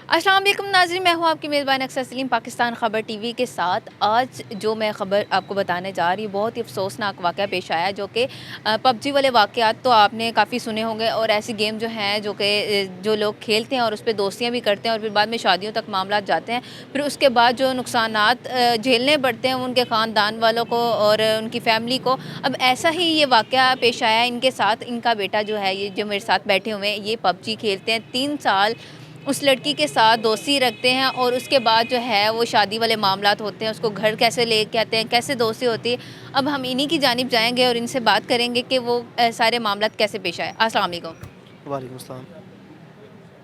अस्सलाम वालेकुम नाज़रीन, मैं हूँ आपकी मेज़बान अक्सर सलीम पाकिस्तान ख़बर टीवी के साथ। आज जो मैं ख़बर आपको बताने जा रही हूँ, बहुत ही अफ़सोसनाक वाक़या पेश आया जो कि पबजी वाले वाक़यात तो आपने काफ़ी सुने होंगे और ऐसी गेम जो हैं जो कि जो लोग खेलते हैं और उस पे दोस्तियाँ भी करते हैं और फिर बाद में शादियों तक मामलात जाते हैं। फिर उसके बाद जो नुकसानात झेलने पड़ते हैं उनके ख़ानदान वालों को और उनकी फ़ैमिली को। अब ऐसा ही ये वाक़या पेश आया इनके साथ। इनका बेटा जो है, ये जो मेरे साथ बैठे हुए हैं, ये पबजी खेलते हैं 3 साल उस लड़की के साथ दोस्ती रखते हैं और उसके बाद जो है वो शादी वाले मामलात होते हैं, उसको घर कैसे लेके आते हैं, कैसे दोस्ती होती है। अब हम इन्हीं की जानिब जाएँगे और इनसे बात करेंगे कि वो सारे मामलात कैसे पेश आए। अस्सलाम वालेकुम। वालेकुम अस्सलाम।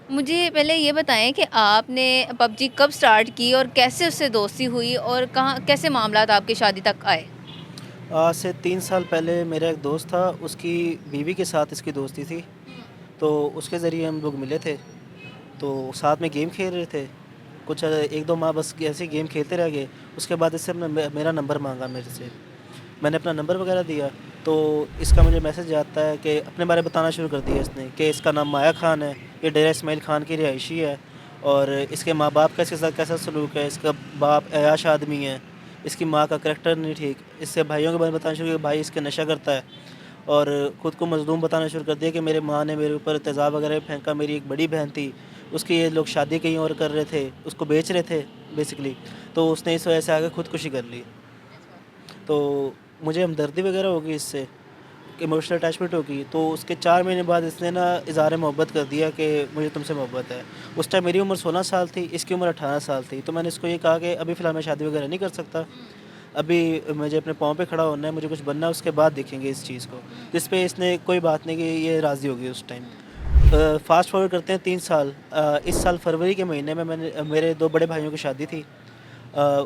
मुझे पहले ये बताएँ कि आपने पबजी कब स्टार्ट की और कैसे उससे दोस्ती हुई और कहाँ कैसे मामलात आपकी शादी तक आए? आज से 3 साल पहले मेरा एक दोस्त था, उसकी बीवी के साथ इसकी दोस्ती थी, हुँ। तो उसके ज़रिए हम लोग मिले थे, तो साथ में गेम खेल रहे थे। कुछ 1-2 माह बस ऐसे ही गेम खेलते रह गए, उसके बाद इससे मेरा नंबर माँगा मेरे से। मैंने अपना नंबर वगैरह दिया, तो इसका मुझे मैसेज आता है कि अपने बारे में बताना शुरू कर दिया इसने कि इसका नाम माया खान है, ये डेरा इस्माइल खान की रिहायशी है और इसके माँ-बाप का इसके साथ कैसा सलूक है, इसका बाप ऐश आदमी है, इसकी माँ का करैक्टर नहीं ठीक। इससे भाइयों के बारे में बताना शुरू किया, भाई इसके नशा करता है और ख़ुद को मज़लूम बताना शुरू कर दिया कि मेरे माँ ने मेरे ऊपर तेज़ाब वगैरह फेंका। मेरी एक बड़ी बहन थी, उसकी ये लोग शादी कहीं और कर रहे थे, उसको बेच रहे थे बेसिकली, तो उसने इस वजह से आके ख़ुदकुशी कर ली। तो मुझे हमदर्दी वगैरह हो गई इससे, इमोशनल अटैचमेंट हो गई, तो उसके 4 महीने बाद इसने ना इज़हार मोहब्बत कर दिया कि मुझे तुमसे मोहब्बत है। उस टाइम मेरी उम्र 16 साल थी, इसकी उम्र 18 साल थी, तो मैंने इसको ये कहा कि अभी फ़िलहाल मैं शादी वगैरह नहीं कर सकता, हुँ, अभी मुझे अपने पाँव पे खड़ा होना है, मुझे कुछ बनना है, उसके बाद देखेंगे इस चीज़ को। हुँ, जिस पे इसने कोई बात नहीं की, ये राज़ी हो गई उस टाइम। हुँ, फ़ास्ट फॉरवर्ड करते हैं 3 साल, इस साल फरवरी के महीने में मेरे 2 बड़े भाइयों की शादी थी।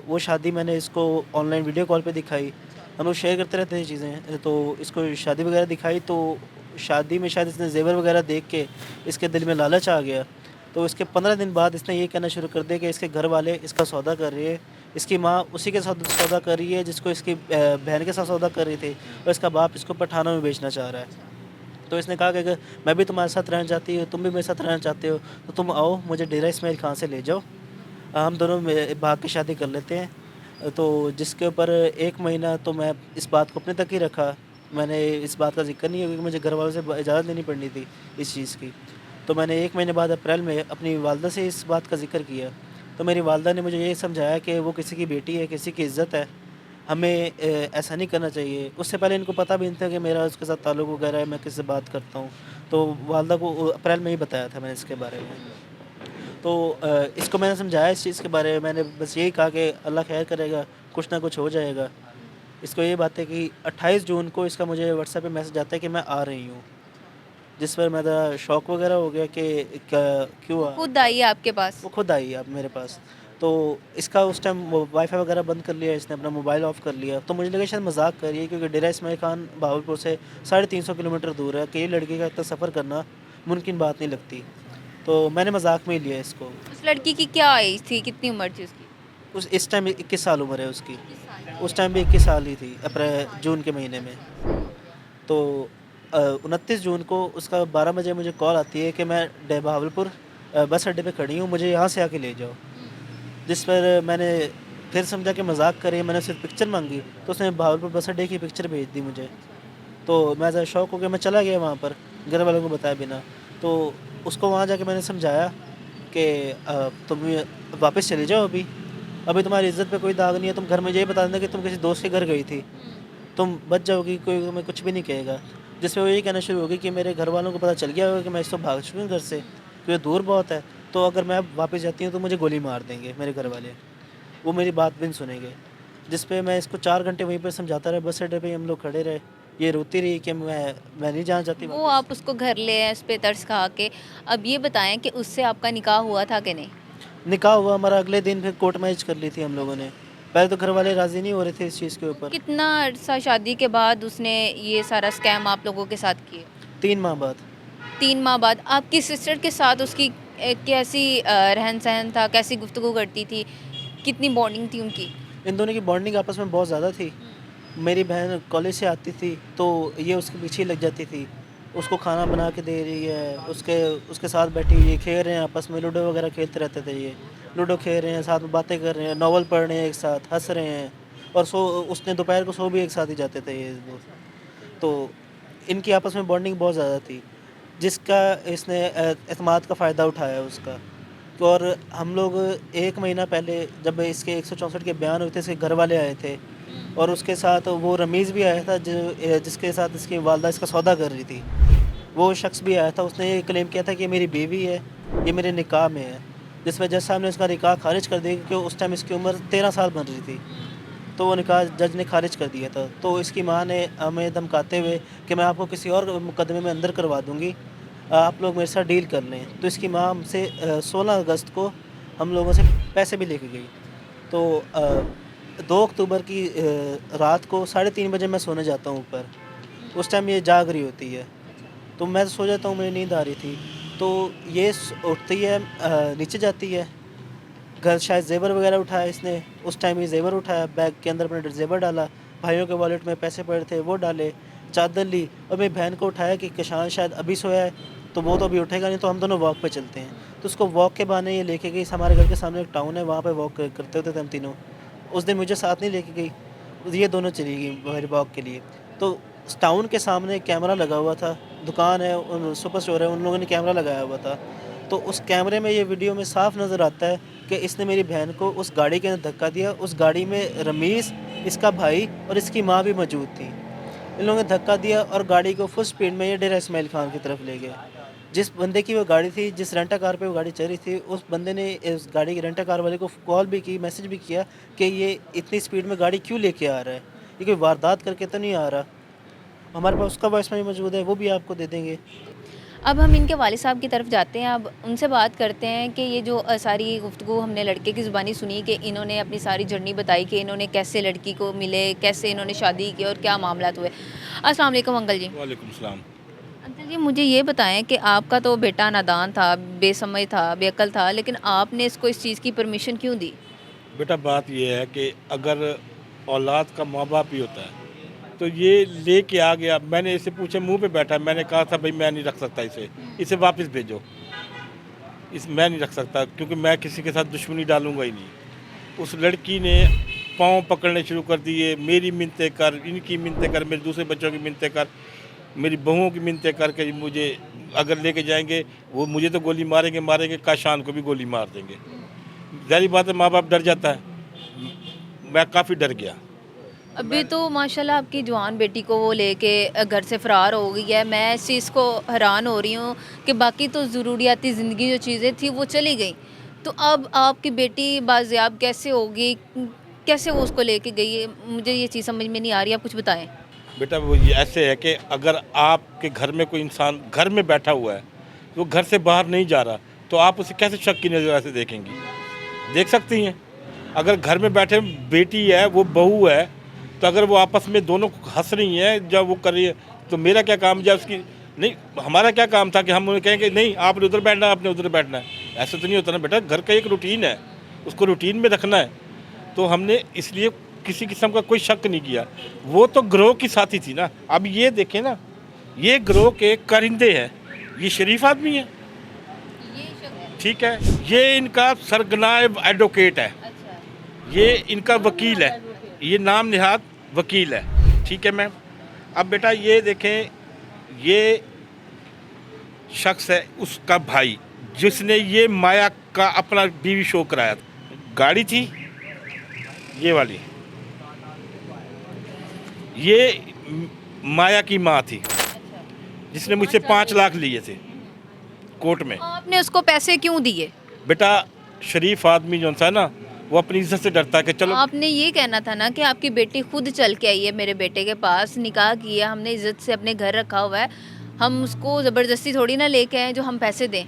वो शादी मैंने इसको ऑनलाइन वीडियो कॉल पे दिखाई। अच्छा। हम लोग शेयर करते रहते हैं चीज़ें, तो इसको शादी वगैरह दिखाई, तो शादी में शायद इसने ज़ेवर वगैरह देख के इसके दिल में लालच आ गया। तो इसके 15 दिन बाद इसने ये कहना शुरू कर दिया कि इसके घर वाले इसका सौदा कर रहे हैं। इसकी माँ उसी के साथ सौदा कर रही है जिसको इसकी बहन के साथ सौदा कर रही थी हुँ, और इसका बाप इसको पठानों में बेचना चाह रहा है। अच्छा। तो इसने कहा कि अगर मैं भी तुम्हारे साथ रहना चाहती हूँ, तुम भी मेरे साथ रहना चाहते हो, तो तुम आओ मुझे डेरा इस्माइल खां से ले जाओ। हम दोनों भाग के शादी कर लेते हैं। तो जिसके ऊपर 1 महीना तो मैं इस बात को अपने तक ही रखा। मैंने इस बात का ज़िक्र नहीं किया क्योंकि मुझे घरवालों से ब इजाज़त लेनी पड़नी थी इस चीज़ की। तो मैंने 1 महीने बाद अप्रैल में अपनी वालदा से इस बात का ज़िक्र किया। तो मेरी वालदा ने मुझे ये समझाया कि वो किसी की बेटी है, किसी की इज़्ज़त है, हमें ऐसा नहीं करना चाहिए। उससे पहले इनको पता भी नहीं था कि मेरा उसके साथ ताल्लुक़ वग़ैरह है, मैं किससे बात करता हूँ। तो वालदा को अप्रैल में ही बताया था मैंने इसके बारे में। हुँ, तो इसको मैंने समझाया इस चीज़ के बारे में, मैंने बस यही कहा कि अल्लाह ख़ैर करेगा, कुछ ना कुछ हो जाएगा। हुँ, इसको ये बात है कि 28 जून को इसका मुझे व्हाट्सएप पे मैसेज आता है कि मैं आ रही हूँ, अच्छा। जिस पर मैं ज़रा शॉक वग़ैरह हो गया कि क्या क्यों वो आ खुद क्या आई है आपके पास? वो खुद आई अब मेरे पास। तो इसका उस टाइम वो वाईफ़ाई वग़ैरह बंद कर लिया इसने, अपना मोबाइल ऑफ़ कर लिया। तो मुझे लगा शायद मज़ाक कर रही है क्योंकि डेरा इस्माइल खान बहावलपुर से 350 किलोमीटर दूर है, अकेली लड़की का इतना सफ़र करना मुमकिन बात नहीं लगती। अच्छा। तो मैंने मज़ाक में ही लिया इसको। उस लड़की की क्या एज थी? कितनी उम्र थी उसकी? इस टाइम 21 साल उम्र है उसकी। 21 साल उस की। टाइम भी 21 साल ही थी, अच्छा, जून के महीने में। अच्छा, सही हो गया। तो 29 जून को उसका 12 बजे मुझे कॉल आती है कि मैं बहावलपुर बस अड्डे पे खड़ी हूँ, मुझे यहाँ से आके ले जाओ। हुँ, जिस पर मैंने फिर समझा कि मज़ाक कर रही है, मैंने उससे पिक्चर माँगी, तो उसने बहावलपुर बस अड्डे की पिक्चर भेज दी मुझे। अच्छा। तो मैं ज़रा शॉक हो गया, मैं चला गया वहाँ पर, घर वालों को बताए बिना। तो उसको वहाँ जाके मैंने समझाया कि तुम ये वापस चले जाओ अभी। अभी तुम्हारी इज़्ज़त पे कोई दाग नहीं है, तुम घर में यही बता देना कि तुम किसी दोस्त के घर गई थी। हुँ, तुम बच जाओगी, कोई तुम्हें कुछ भी नहीं कहेगा। जिस पे वो ये कहना शुरू हो गई कि मेरे घरवालों को पता चल गया होगा कि मैं इससे भाग चुकी हूँ घर से, हुँ, क्योंकि दूर बहुत है, तो अगर मैं वापस जाती हूँ तो मुझे गोली मार देंगे मेरे घरवाले। वो मेरी बात भी नहीं सुनेंगे। जिस पे मैं इसको 4 घंटे वहीं पे समझाता रहा, बस अड्डे पे ही हम लोग खड़े रहे। ये रोती रही कि मैं नहीं जाना चाहती वो वापस। आप उसको घर ले आए, उस पे तरस खा के। अब ये बताएँ कि उससे आपका निकाह हुआ था कि नहीं? निकाह हुआ हमारा अगले दिन, फिर कोर्ट मैरिज कर ली थी हम लोगों ने। पहले तो घरवाले राज़ी नहीं हो रहे थे इस चीज़ के तो ऊपर। कितना अरसा शादी के बाद उसने ये सारा स्कैम आप लोगों के साथ किए? 3 माह बाद। 3 माह बाद आपकी सिस्टर के साथ उसकी कैसी रहन-सहन था? कैसी गुफ्तगू करती थी? कितनी बॉन्डिंग थी उनकी? इन दोनों की बॉन्डिंग आपस में बहुत ज़्यादा थी। हुँ, मेरी बहन कॉलेज से आती थी, तो ये उसके पीछे ही लग जाती थी। उसको खाना बना के दे रही है, उसके उसके साथ बैठी हुई है, खेल रहे हैं आपस में, लूडो वगैरह खेलते रहते थे ये। लूडो खेल रहे हैं, साथ में बातें कर रहे हैं, नॉवल पढ़ रहे हैं एक साथ, हँस रहे हैं और उसने दोपहर को सो भी एक साथ ही जाते थे ये दोस्त। तो इनकी आपस में बॉन्डिंग बहुत ज़्यादा थी, जिसका इसने एतमाद का फ़ायदा उठाया उसका। तो और हम लोग 1 महीना पहले जब इसके 164 के बयान हुए थे, इसके घर वाले आए थे और उसके साथ वो रमीज़ भी आया था जिसके साथ इसकी वालदा इसका सौदा कर रही थी। वो शख्स भी आया था, उसने ये क्लेम किया था कि मेरी बीवी है, ये मेरे निकाह में है। जिस वजह से हमने उसका निकाह ख़ारिज कर दिया क्योंकि उस टाइम इसकी उम्र 13 साल बन रही थी। तो वो निकाह जज ने ख़ारिज कर दिया था। तो इसकी माँ ने हमें धमकाते हुए कि मैं आपको किसी और मुकदमे में अंदर करवा दूँगी, आप लोग मेरे साथ डील कर लें। तो इसकी माँ हमसे 16 अगस्त को हम लोगों से पैसे भी लेके गई। तो 2 अक्टूबर की रात को 3:30 बजे मैं सोने जाता हूँ ऊपर। उस टाइम ये जाग रही होती है। तो मैं सो जाता हूँ, मुझे नींद आ रही थी। तो ये उठती है, नीचे जाती है, घर शायद ज़ेवर वगैरह उठाया इसने, उस टाइम ये ज़ेवर उठाया, बैग के अंदर अपने ज़ेवर डाला, भाइयों के वॉलेट में पैसे पड़े थे वो डाले, चादर ली और मेरी बहन को उठाया कि किशान शायद अभी सोया है, तो वो तो अभी उठेगा नहीं, तो हम दोनों वॉक पे चलते हैं। तो उसको वॉक के बहाने ये लेके गई, हमारे घर के सामने एक टाउन है, वहाँ पे वॉक करते होते थे हम तीनों। उस दिन मुझे साथ नहीं लेके गई, ये दोनों चली गई मेरे वॉक के लिए। तो उस टाउन के सामने कैमरा लगा हुआ था, दुकान है, सुपर स्टोर है, उन लोगों ने कैमरा लगाया हुआ था। तो उस कैमरे में ये वीडियो में साफ नज़र आता है कि इसने मेरी बहन को उस गाड़ी के अंदर धक्का दिया। उस गाड़ी में रमीज़, इसका भाई और इसकी माँ भी मौजूद थी। इन लोगों ने धक्का दिया और गाड़ी को फुल स्पीड में ये डेरा इस्माइल खान की तरफ ले गए। जिस बंदे की वो गाड़ी थी, जिस रेंटा कार पे वो गाड़ी चल रही थी, उस बंदे ने उस गाड़ी के रेंटा कार वाले को कॉल भी की, मैसेज भी किया कि ये इतनी स्पीड में गाड़ी क्यों लेके आ रहा है, ये कोई वारदात करके तो नहीं आ रहा। हमारे पास उसका वॉइस मेल मौजूद है, वो भी आपको दे देंगे। अब हम इनके वालिद साहब की तरफ जाते हैं, अब उनसे बात करते हैं कि ये जो सारी गुफ्तगू हमने लड़के की ज़ुबानी सुनी कि इन्होंने अपनी सारी जर्नी बताई कि इन्होंने कैसे लड़की को मिले, कैसे इन्होंने शादी की और क्या मामलात हुए। अस्सलाम वालेकुम अंकल जी। वालेकुम सलाम। अंकल जी, मुझे ये बताएं कि आपका तो बेटा नादान था, बेसमझ था, बेअक्ल था, लेकिन आपने इसको इस चीज़ की परमिशन क्यों दी? बेटा बात ये है कि अगर औलाद का माँ बाप ही होता है तो ये लेके आ गया। मैंने इसे पूछे मुंह पे बैठा, मैंने कहा था भाई मैं नहीं रख सकता इसे वापस भेजो। मैं नहीं रख सकता क्योंकि मैं किसी के साथ दुश्मनी डालूंगा ही नहीं। उस लड़की ने पाँव पकड़ने शुरू कर दिए, मेरी मिन्नतें कर, इनकी मिन्नतें कर, मेरे दूसरे बच्चों की मिन्नतें कर, मेरी बहुओं की मिन्नतें करके मुझे अगर लेके जाएंगे वो मुझे तो गोली मारेंगे मारेंगे, काशान को भी गोली मार देंगे। ज़ाहिर बात है माँ बाप डर जाता है। मैं काफ़ी डर गया। अभी तो माशाल्लाह आपकी जवान बेटी को वो लेके घर से फ़रार हो गई है। मैं इस चीज़ को हैरान हो रही हूँ कि बाकी तो ज़रूरियाती ज़िंदगी जो चीज़ें थी वो चली गई। तो अब आपकी बेटी बाज़ियाब कैसे होगी? कैसे वो उसको लेके गई है? मुझे ये चीज़ समझ में नहीं आ रही, आप कुछ बताएँ। बेटा वो ये ऐसे है कि अगर आपके घर में कोई इंसान घर में बैठा हुआ है, वो घर से बाहर नहीं जा रहा, तो आप उसे कैसे शक की नज़र से देखेंगी? देख सकती हैं। अगर घर में बैठे बेटी है, वो बहू है, तो अगर वो आपस में दोनों हंस रही हैं जब वो कर रही है, तो मेरा क्या काम जब उसकी नहीं, हमारा क्या काम था कि हम उन्हें कहेंगे नहीं आपने उधर बैठना है, आपने उधर बैठना है। ऐसा तो नहीं होता ना बेटा, घर का एक रूटीन है, उसको रूटीन में रखना है। तो हमने इसलिए किसी किस्म का कोई शक नहीं किया। वो तो ग्रोह की साथी थी ना। अब ये देखें ना, ये ग्रोह के कारिंदे हैं, ये शरीफ आदमी है, ठीक है, ये इनका सरगनाए एडवोकेट है, ये इनका वकील है, ये नाम निहाद वकील है, ठीक है मैम। अब बेटा ये देखें, ये शख्स है उसका भाई जिसने ये माया का अपना बीवी शो कराया। गाड़ी थी ये वाली, ये माया की माँ थी जिसने मुझसे 5 लाख लिए थे कोर्ट में। आपने उसको पैसे क्यों दिए? बेटा शरीफ आदमी जो सा ना, वो अपनी इज्जत से डरता है कि चलो। आपने ये कहना था ना कि आपकी बेटी खुद चल के आई है मेरे बेटे के पास, निकाह किया, हमने इज्जत से अपने घर रखा हुआ है, हम उसको ज़बरदस्ती थोड़ी ना लेके आए जो हम पैसे दें।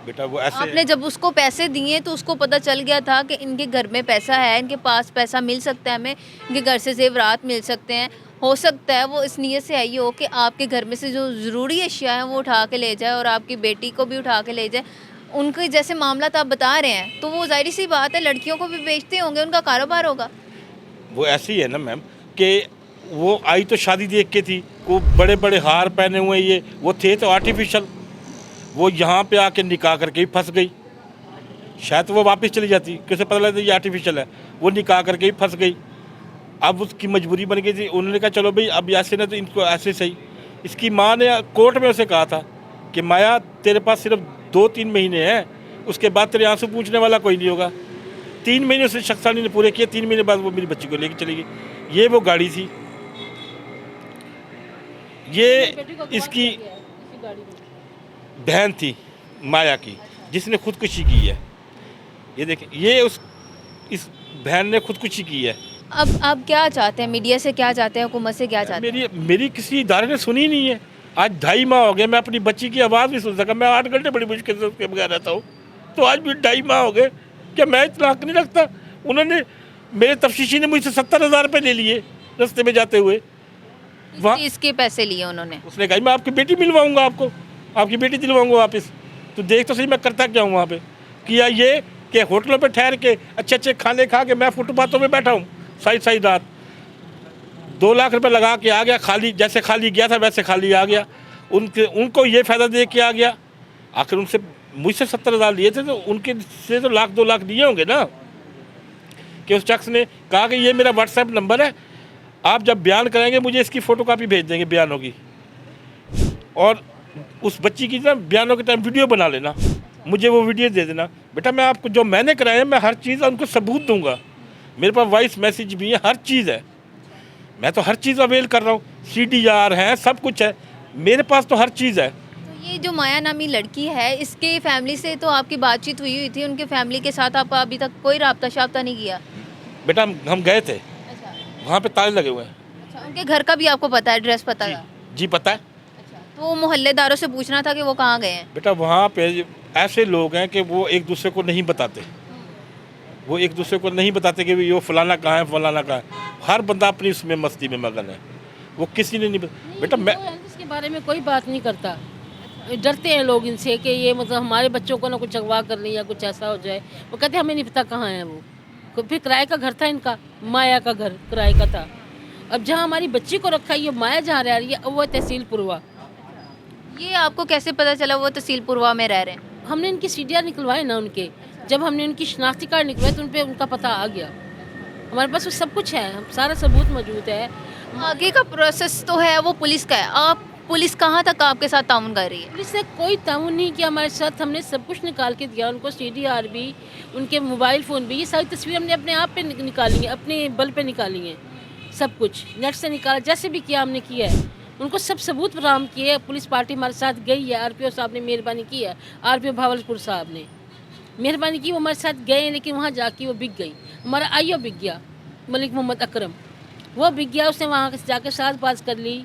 बेटा वो ऐसे आपने जब उसको पैसे दिए तो उसको पता चल गया था कि इनके घर में पैसा है, इनके पास पैसा मिल सकता है, हमें इनके घर से ज़ेवरात मिल सकते हैं। हो सकता है वो इस नीयत से आई हो कि आपके घर में से जो ज़रूरी अशिया हैं वो उठा के ले जाए और आपकी बेटी को भी उठा के ले जाए। उनके जैसे मामला आप बता रहे हैं तो वो ज़ाहिर सी बात है लड़कियों को भी बेचते होंगे, उनका कारोबार होगा। वो ऐसी है ना मैम कि वो आई तो शादी देख के थी, को बड़े बड़े हार पहने हुए, ये वो थे तो आर्टिफिशियल, वो यहाँ पे आके निकाह करके ही फंस गई। शायद तो वो वापस चली जाती, कैसे पता लगता ये आर्टिफिशियल है, वो निकाह करके ही फंस गई। अब उसकी मजबूरी बन गई थी, उन्होंने कहा चलो भाई अब ऐसे ना तो इनको ऐसे सही। इसकी माँ ने कोर्ट में उसे कहा था कि माया तेरे पास सिर्फ 2-3 महीने हैं, उसके बाद तेरे आंसू पूछने वाला कोई नहीं होगा। 3 महीने उसने शख्सानी ने पूरे किए, 3 महीने बाद वो मेरी बच्ची को लेकर चली गई। ये वो गाड़ी थी, ये इसकी बहन थी माया की, जिसने खुदकुशी की है। ये देखें, ये इस बहन ने खुदकुशी की है। अब आप क्या चाहते हैं, मीडिया से क्या चाहते हैं, हुकूमत से क्या चाहते हैं? मेरी किसी इदारे ने सुनी नहीं है। आज 2.5 माह हो गए, मैं अपनी बच्ची की आवाज़ नहीं सुन सका। मैं 8 घंटे बड़ी मुश्किल से उसके बगैर रहता हूँ, तो आज भी 2.5 माह हो गए। क्या मैं इतना हक नहीं रखता? उन्होंने, मेरे तफ्तीशी ने मुझसे 70,000 रुपये ले लिए रास्ते में जाते हुए। किस चीज़ के पैसे लिए उन्होंने? उसने कहा मैं आपकी बेटी मिलवाऊंगा, आपको आपकी बेटी दिलवाऊंगा वापस। तो देख तो सही मैं करता क्या हूँ वहाँ पे। किया ये कि होटलों पे ठहर के अच्छे अच्छे खाने खा के मैं फुटपाथों में बैठा हूँ सारी रात। 2 लाख रुपए लगा के आ गया, खाली जैसे खाली गया था वैसे खाली आ गया। उनको ये फ़ायदा दे के आ गया। आखिर उनसे मुझसे 70,000 लिए थे, तो उनके से तो 1-2 लाख दिए होंगे ना। कि उस शख्स ने कहा कि ये मेरा व्हाट्सएप नंबर है, आप जब बयान करेंगे मुझे इसकी फ़ोटोकॉपी भेज देंगे बयानों की, और उस बच्ची की ना बयानों के टाइम वीडियो बना लेना, मुझे वो वीडियो दे देना। बेटा मैं आपको जो मैंने कराया मैं हर चीज़ उनको सबूत दूंगा। मेरे पास वॉइस मैसेज भी है, हर चीज़ है, मैं तो हर चीज़ अवेल कर रहा हूँ। CDR है, सब कुछ है मेरे पास, तो हर चीज़ है। तो ये जो माया नामी लड़की है, इसके फैमिली से तो आपकी बातचीत हुई थी, उनके फैमिली के साथ आपका अभी तक कोई राब्ता शाब्ता नहीं किया? बेटा हम गए थे, अच्छा वहाँ पे ताले लगे हुए हैं। अच्छा, उनके घर का भी आपको पता है, एड्रेस पता है? जी पता है। अच्छा, तो वो मोहल्लेदारों से पूछना था कि वो कहाँ गए हैं? बेटा वहाँ पे ऐसे लोग हैं कि वो एक दूसरे को नहीं बताते, वो एक दूसरे को नहीं बताते कि ये फलाना कहाँ है, फलाना कहाँ है। हर बंदा अपनी उसमें मस्ती में मगन है, वो किसी ने नहीं बेटा मैं इसके बारे में कोई बात नहीं करता। डरते हैं लोग इनसे कि ये मतलब हमारे बच्चों को ना कुछ अगवा कर लें या कुछ ऐसा हो जाए। वो कहते हैं हमें नहीं पता कहाँ है वो। फिर किराए का घर था इनका, माया का घर किराए का था। अब जहाँ हमारी बच्ची को रखा है, ये माया जहाँ रह रही है वो तहसील पुरवा। ये आपको कैसे पता चला वो तहसील पुरवा में रह रहे हैं? हमने इनकी CDR निकलवाए ना उनके, जब हमने उनकी शनाख्ती कार्ड निकलवाए तो उन पर उनका पता आ गया। हमारे पास वो सब कुछ है, हम सारा सबूत मौजूद है। आगे का प्रोसेस तो है वो पुलिस का है। आप पुलिस कहाँ तक आपके साथ ताउन कर रही है? पुलिस ने कोई ताउन नहीं किया हमारे साथ। हमने सब कुछ निकाल के दिया उनको, CDR भी, उनके मोबाइल फ़ोन भी। ये सारी तस्वीर हमने अपने आप पे निकाली है, अपने बल पे निकाली है। सब कुछ नेट से निकाला, जैसे भी किया हमने किया है। उनको सब सबूत बरामद किए। पुलिस पार्टी हमारे साथ गई है, RPO साहब ने मेहरबानी की है, RPO भावलपुर साहब ने मेहरबानी की, वो हमारे साथ गए, लेकिन वहाँ जाके वो बिक गई। हमारा IO बिक गया, मलिक मोहम्मद अकरम, वो बिक गया। उसने वहाँ जाकर साज़बाज़ कर ली,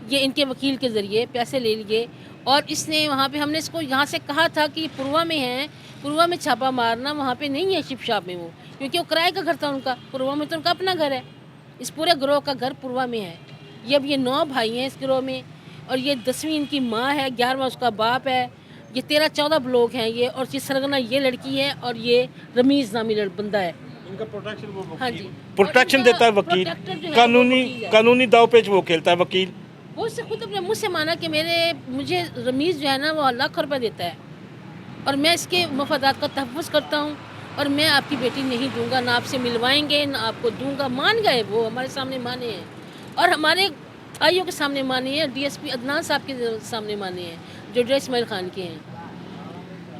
ये इनके वकील के ज़रिए पैसे ले लिए। और इसने वहाँ पे, हमने इसको यहाँ से कहा था कि पुरवा में है, पुरवा में छापा मारना, वहाँ पे नहीं है शिप शॉप में वो, क्योंकि वो किराए का घर था उनका। पुरवा में तो उनका अपना घर है, इस पूरे गिरोह का घर पुरवा में है। ये अब ये 9 भाई हैं इस गिरोह में, और ये 10वीं इनकी माँ है, 11वां उसका बाप है। ये 13-14 लोग हैं ये, और ये सरगना ये लड़की है, और ये रमीज़ नामी बंदा है। इनका प्रोटेक्शन वो हाँ जी, प्रोटेक्शन देता है वकील, प्रोटेक्टर जो है कानूनी वो वकील है। कानूनी दावपेच वो खेलता है वकील। वो उससे खुद अपने मुँह से माना कि मुझे रमीज़ जो है ना वो लाख रुपए देता है, और मैं इसके मफादात का तहफ़्फ़ुज़ करता हूँ, और मैं आपकी बेटी नहीं दूंगा, ना आपसे मिलवाएंगे, ना आपको दूंगा। मान गए वो, हमारे सामने माने हैं, और हमारे भाइयों के सामने माने हैं, DSP अदनान साहब के सामने माने हैं, जो डे इस्माइल खान के हैं।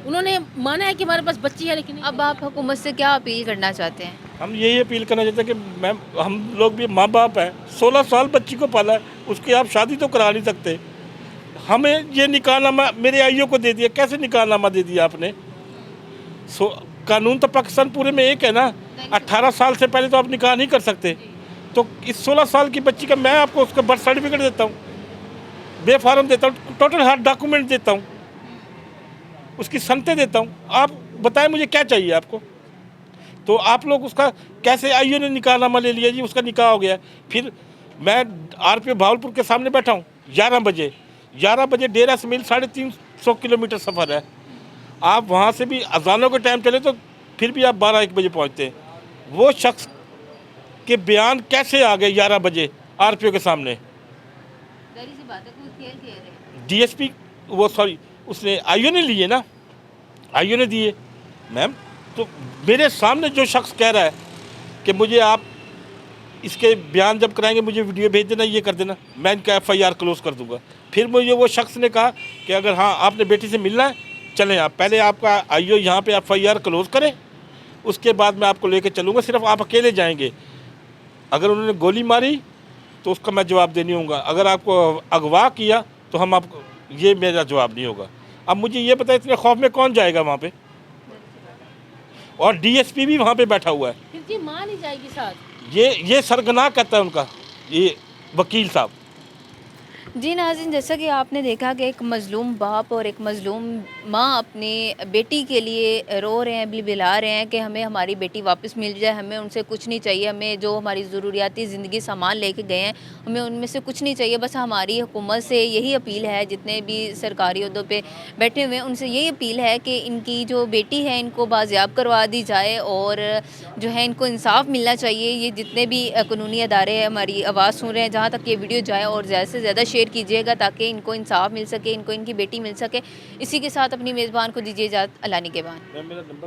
उन्होंने माना है कि हमारे पास बच्ची है, लेकिन अब आप हुकूमत से क्या अपील करना चाहते हैं? हम यही अपील करना चाहते हैं कि मैम हम लोग भी माँ बाप हैं, 16 साल बच्ची को पाला है, उसकी आप शादी तो करा नहीं सकते। हमें ये निकाहनामा मेरे IO को दे दिया, कैसे निकाहनामा दे दिया आपने? कानून तो पाकिस्तान पूरे में एक है ना। 18 साल से पहले तो आप निकाह नहीं कर सकते। तो इस 16 साल की बच्ची का मैं आपको उसका बर्थ सर्टिफिकेट देता हूँ, बेफारम देता हूँ, टोटल हर डॉक्यूमेंट देता हूँ, उसकी सनतें देता हूँ। आप बताएं मुझे क्या चाहिए आपको? तो आप लोग उसका कैसे, IO ने निकाहनामा ले लिया जी, उसका निकाह हो गया। फिर मैं RPO भावलपुर के सामने बैठा हूँ 11 बजे डेरा से मिल 350 किलोमीटर सफ़र है। आप वहाँ से भी अजानों के टाइम चले तो फिर भी आप 12-1 बजे पहुँचते हैं। वो शख्स के बयान कैसे आ गए 11 बजे RPO के सामने? जाहिर सी बात है, कोई खेल खेल रहे हैं। डीएसपी वो सॉरी उसने आईओ ने लिए ना, आईओ ने दिए मैम। तो मेरे सामने जो शख्स कह रहा है कि मुझे आप इसके बयान जब कराएंगे मुझे वीडियो भेज देना, ये कर देना, मैं इनका एफआईआर क्लोज कर दूंगा। फिर मुझे वो शख्स ने कहा कि अगर हाँ आपने बेटी से मिलना है चलें आप, पहले आपका आईओ यहाँ पे एफआईआर क्लोज करें, उसके बाद मैं आपको लेके चलूँगा, सिर्फ आप अकेले जाएंगे। अगर उन्होंने गोली मारी तो उसका मैं जवाब देनी होगा, अगर आपको अगवा किया तो हम आपको, ये मेरा जवाब नहीं होगा। अब मुझे ये पता है इतने खौफ में कौन जाएगा वहाँ पे, और डीएसपी भी वहाँ पे बैठा हुआ है। फिर जी माँ नहीं जाएगी साथ। ये सरगना कहता है उनका ये वकील साहब। जी नाज़रीन, जैसा कि आपने देखा कि एक मज़लूम बाप और एक मज़लूम माँ अपनी बेटी के लिए रो रहे हैं, बिलबिला रहे हैं कि हमें हमारी बेटी वापस मिल जाए, हमें उनसे कुछ नहीं चाहिए, हमें जो हमारी ज़रूरियाती ज़िंदगी सामान लेके गए हैं हमें उनमें से कुछ नहीं चाहिए। बस हमारी हुकूमत से यही अपील है, जितने भी सरकारी ओहदों पे बैठे हुए हैं उनसे यही अपील है कि इनकी जो बेटी है इनको बाजियाब करवा दी जाए और जो है इनको इंसाफ मिलना चाहिए। ये जितने भी कानूनी अदारे हमारी आवाज़ सुन रहे हैं, जहाँ तक ये वीडियो जाए और ज़्यादा से ज़्यादा शेयर कीजिएगा ताकि इनको इंसाफ मिल सके, इनको इनकी बेटी मिल सके। इसी के साथ अपनी मेज़बान को दीजिए इजाज़त। अल्लाह निगहबान। मेरा नंबर